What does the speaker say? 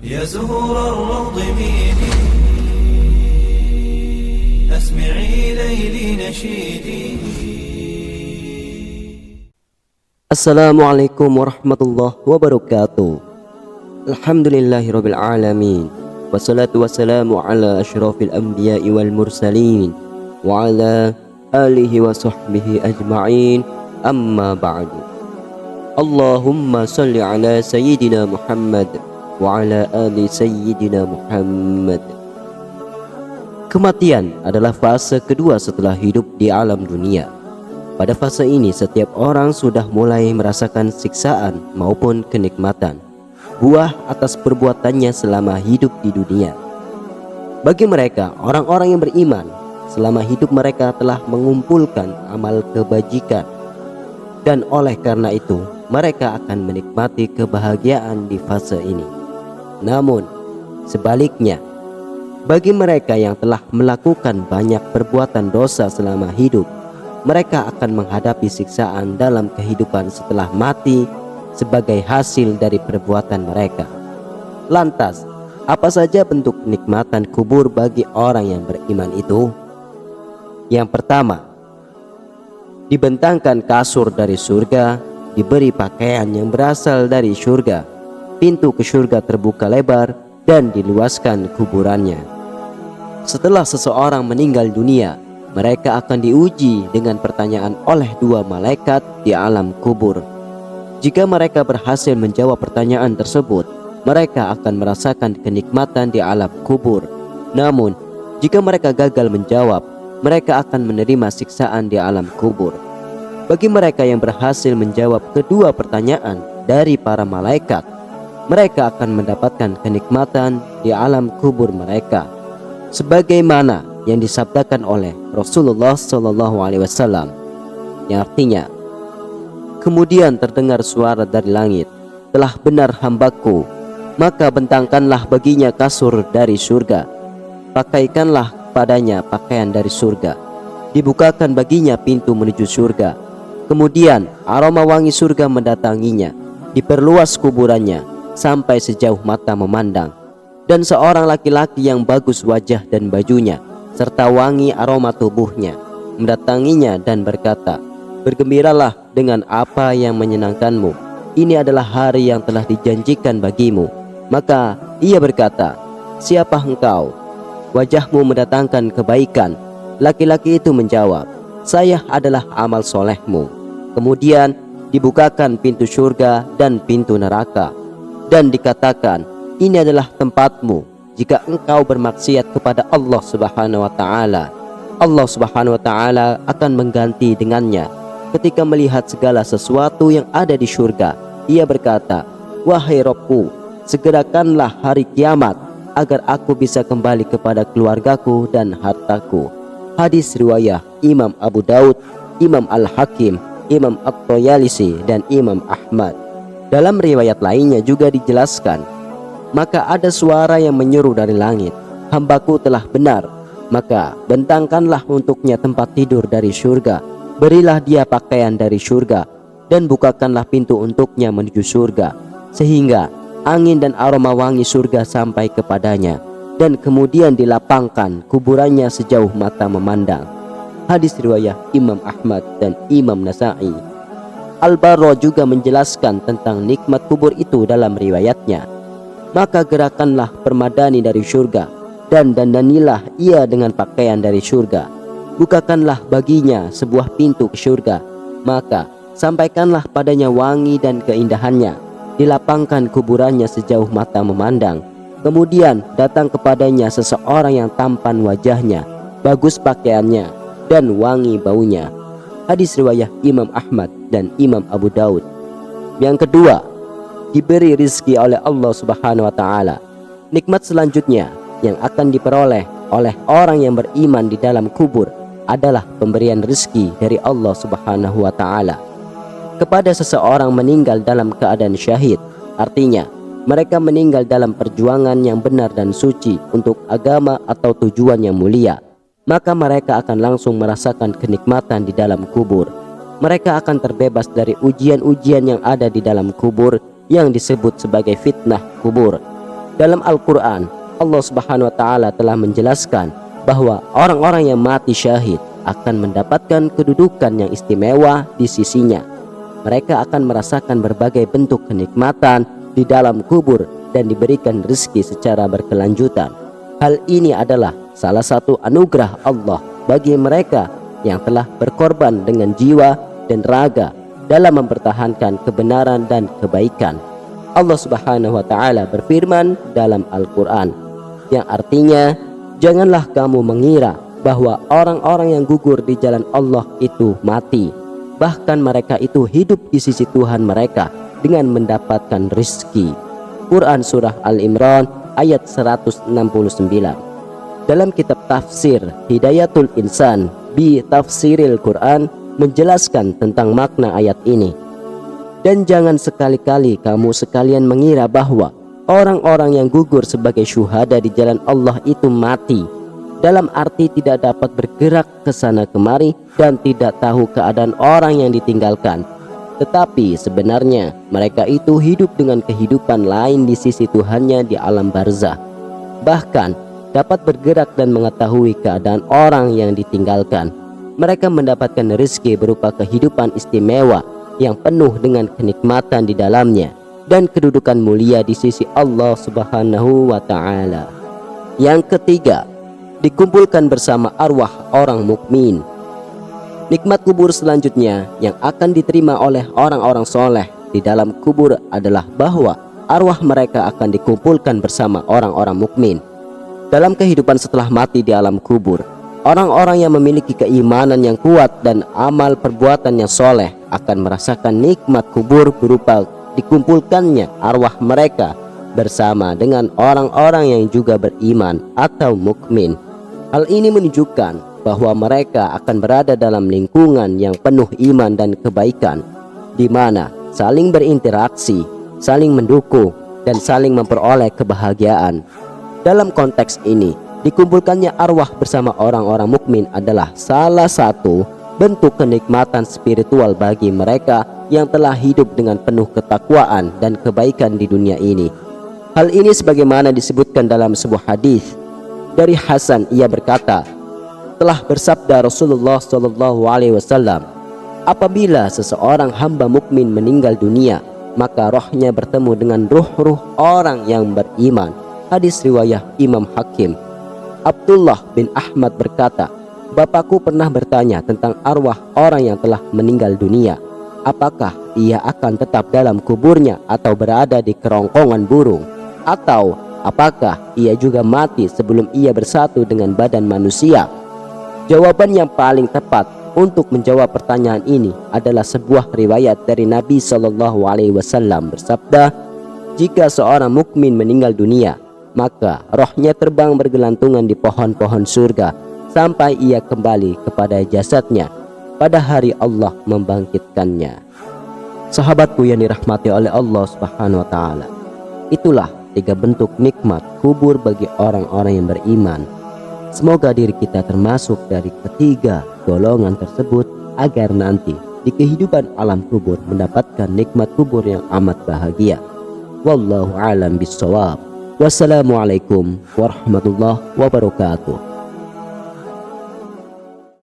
يا زهور الروض ميدي أسمعي ليلي نشيدي. Assalamualaikum warahmatullahi wabarakatuh. Alhamdulillahirabbil alamin. Wassalatu wassalamu ala asyrafil anbiya'i wal mursalin wa ala alihi wa sahbihi ajma'in. Amma ba'du. Allahumma salli ala sayyidina Muhammad wa ala ali sayyidina Muhammad. Kematian adalah fase kedua setelah hidup di alam dunia. Pada fase ini setiap orang sudah mulai merasakan siksaan maupun kenikmatan buah atas perbuatannya selama hidup di dunia. Bagi mereka, orang-orang yang beriman, selama hidup mereka telah mengumpulkan amal kebajikan, dan oleh karena itu mereka akan menikmati kebahagiaan di fase ini. Namun sebaliknya, bagi mereka yang telah melakukan banyak perbuatan dosa selama hidup, mereka akan menghadapi siksaan dalam kehidupan setelah mati sebagai hasil dari perbuatan mereka. Lantas, apa saja bentuk kenikmatan kubur bagi orang yang beriman itu? Yang pertama, dibentangkan kasur dari surga, diberi pakaian yang berasal dari surga, pintu ke surga terbuka lebar, dan diluaskan kuburannya. Setelah seseorang meninggal dunia, mereka akan diuji dengan pertanyaan oleh dua malaikat di alam kubur. Jika mereka berhasil menjawab pertanyaan tersebut, mereka akan merasakan kenikmatan di alam kubur. Namun, jika mereka gagal menjawab, mereka akan menerima siksaan di alam kubur. Bagi mereka yang berhasil menjawab kedua pertanyaan dari para malaikat, mereka akan mendapatkan kenikmatan di alam kubur mereka, sebagaimana yang disabdakan oleh Rasulullah SAW, yang artinya, kemudian terdengar suara dari langit, telah benar hambaku, maka bentangkanlah baginya kasur dari surga, pakaikanlah padanya pakaian dari surga, dibukakan baginya pintu menuju surga, kemudian aroma wangi surga mendatanginya, diperluas kuburannya sampai sejauh mata memandang, dan seorang laki-laki yang bagus wajah dan bajunya serta wangi aroma tubuhnya mendatanginya dan berkata, bergembiralah dengan apa yang menyenangkanmu, ini adalah hari yang telah dijanjikan bagimu. Maka ia berkata, siapa engkau? Wajahmu mendatangkan kebaikan. Laki-laki itu menjawab, saya adalah amal solehmu. Kemudian dibukakan pintu surga dan pintu neraka, dan dikatakan, ini adalah tempatmu jika engkau bermaksiat kepada Allah Subhanahu wa taala. Allah Subhanahu wa taala akan mengganti dengannya. Ketika melihat segala sesuatu yang ada di surga, ia berkata, wahai Rabbku, segerakanlah hari kiamat agar aku bisa kembali kepada keluargaku dan hartaku. Hadis riwayat Imam Abu Daud, Imam Al-Hakim, Imam At-Tayalisi, dan Imam Ahmad. Dalam riwayat lainnya juga dijelaskan, maka ada suara yang menyeru dari langit, hambaku telah benar, maka bentangkanlah untuknya tempat tidur dari surga, berilah dia pakaian dari surga, dan bukakanlah pintu untuknya menuju surga, sehingga angin dan aroma wangi surga sampai kepadanya, dan kemudian dilapangkan kuburannya sejauh mata memandang. Hadis riwayat Imam Ahmad dan Imam Nasa'i. Al-Barra juga menjelaskan tentang nikmat kubur itu dalam riwayatnya, maka gerakanlah permadani dari surga, dan dandanilah ia dengan pakaian dari surga, bukakanlah baginya sebuah pintu ke surga, maka sampaikanlah padanya wangi dan keindahannya, dilapangkan kuburannya sejauh mata memandang, kemudian datang kepadanya seseorang yang tampan wajahnya, bagus pakaiannya, dan wangi baunya. Hadis riwayat Imam Ahmad dan Imam Abu Daud. Yang kedua, diberi rizki oleh Allah Subhanahu wa taala. Nikmat selanjutnya yang akan diperoleh oleh orang yang beriman di dalam kubur adalah pemberian rizki dari Allah Subhanahu wa taala kepada seseorang meninggal dalam keadaan syahid. Artinya, mereka meninggal dalam perjuangan yang benar dan suci untuk agama atau tujuan yang mulia, maka mereka akan langsung merasakan kenikmatan di dalam kubur. Mereka akan terbebas dari ujian-ujian yang ada di dalam kubur yang disebut sebagai fitnah kubur. Dalam Al-Quran, Allah Subhanahu wa Ta'ala telah menjelaskan bahwa orang-orang yang mati syahid akan mendapatkan kedudukan yang istimewa di sisinya. Mereka akan merasakan berbagai bentuk kenikmatan di dalam kubur dan diberikan rezeki secara berkelanjutan. Hal ini adalah salah satu anugerah Allah bagi mereka yang telah berkorban dengan jiwa dan raga dalam mempertahankan kebenaran dan kebaikan. Allah Subhanahu wa Ta'ala berfirman dalam Al-Quran, yang artinya, janganlah kamu mengira bahwa orang-orang yang gugur di jalan Allah itu mati. Bahkan mereka itu hidup di sisi Tuhan mereka dengan mendapatkan rezeki. Quran Surah Al-Imran ayat 169. Dalam kitab tafsir Hidayatul Insan bi Tafsiril Quran menjelaskan tentang makna ayat ini. Dan jangan sekali-kali kamu sekalian mengira bahwa orang-orang yang gugur sebagai syuhada di jalan Allah itu mati, dalam arti tidak dapat bergerak ke sana kemari dan tidak tahu keadaan orang yang ditinggalkan. Tetapi sebenarnya mereka itu hidup dengan kehidupan lain di sisi Tuhannya di alam barzah. Bahkan dapat bergerak dan mengetahui keadaan orang yang ditinggalkan. Mereka mendapatkan rezeki berupa kehidupan istimewa yang penuh dengan kenikmatan di dalamnya dan kedudukan mulia di sisi Allah Subhanahu wa Ta'ala. Yang ketiga, dikumpulkan bersama arwah orang mukmin. Nikmat kubur selanjutnya yang akan diterima oleh orang-orang soleh di dalam kubur adalah bahwa arwah mereka akan dikumpulkan bersama orang-orang mukmin. Dalam kehidupan setelah mati di alam kubur, orang-orang yang memiliki keimanan yang kuat dan amal perbuatan yang soleh akan merasakan nikmat kubur berupa dikumpulkannya arwah mereka bersama dengan orang-orang yang juga beriman atau mukmin. Hal ini menunjukkan bahwa mereka akan berada dalam lingkungan yang penuh iman dan kebaikan, di mana saling berinteraksi, saling mendukung, dan saling memperoleh kebahagiaan. Dalam konteks ini, dikumpulkannya arwah bersama orang-orang mukmin adalah salah satu bentuk kenikmatan spiritual bagi mereka yang telah hidup dengan penuh ketakwaan dan kebaikan di dunia ini. Hal ini sebagaimana disebutkan dalam sebuah hadis dari Hasan, ia berkata, telah bersabda Rasulullah SAW, apabila seseorang hamba mukmin meninggal dunia, maka rohnya bertemu dengan ruh-ruh orang yang beriman. Hadis riwayat Imam Hakim. Abdullah bin Ahmad berkata, bapakku pernah bertanya tentang arwah orang yang telah meninggal dunia. Apakah ia akan tetap dalam kuburnya atau berada di kerongkongan burung? Atau apakah ia juga mati sebelum ia bersatu dengan badan manusia? Jawaban yang paling tepat untuk menjawab pertanyaan ini adalah sebuah riwayat dari Nabi SAW bersabda, jika seorang mukmin meninggal dunia, maka rohnya terbang bergelantungan di pohon-pohon surga sampai ia kembali kepada jasadnya pada hari Allah membangkitkannya. Sahabatku yang dirahmati oleh Allah Subhanahu wa Ta'ala, itulah 3 bentuk nikmat kubur bagi orang-orang yang beriman. Semoga diri kita termasuk dari ketiga golongan tersebut agar nanti di kehidupan alam kubur mendapatkan nikmat kubur yang amat bahagia. Wallahu a'lam bishawab. Wassalamualaikum warahmatullahi wabarakatuh.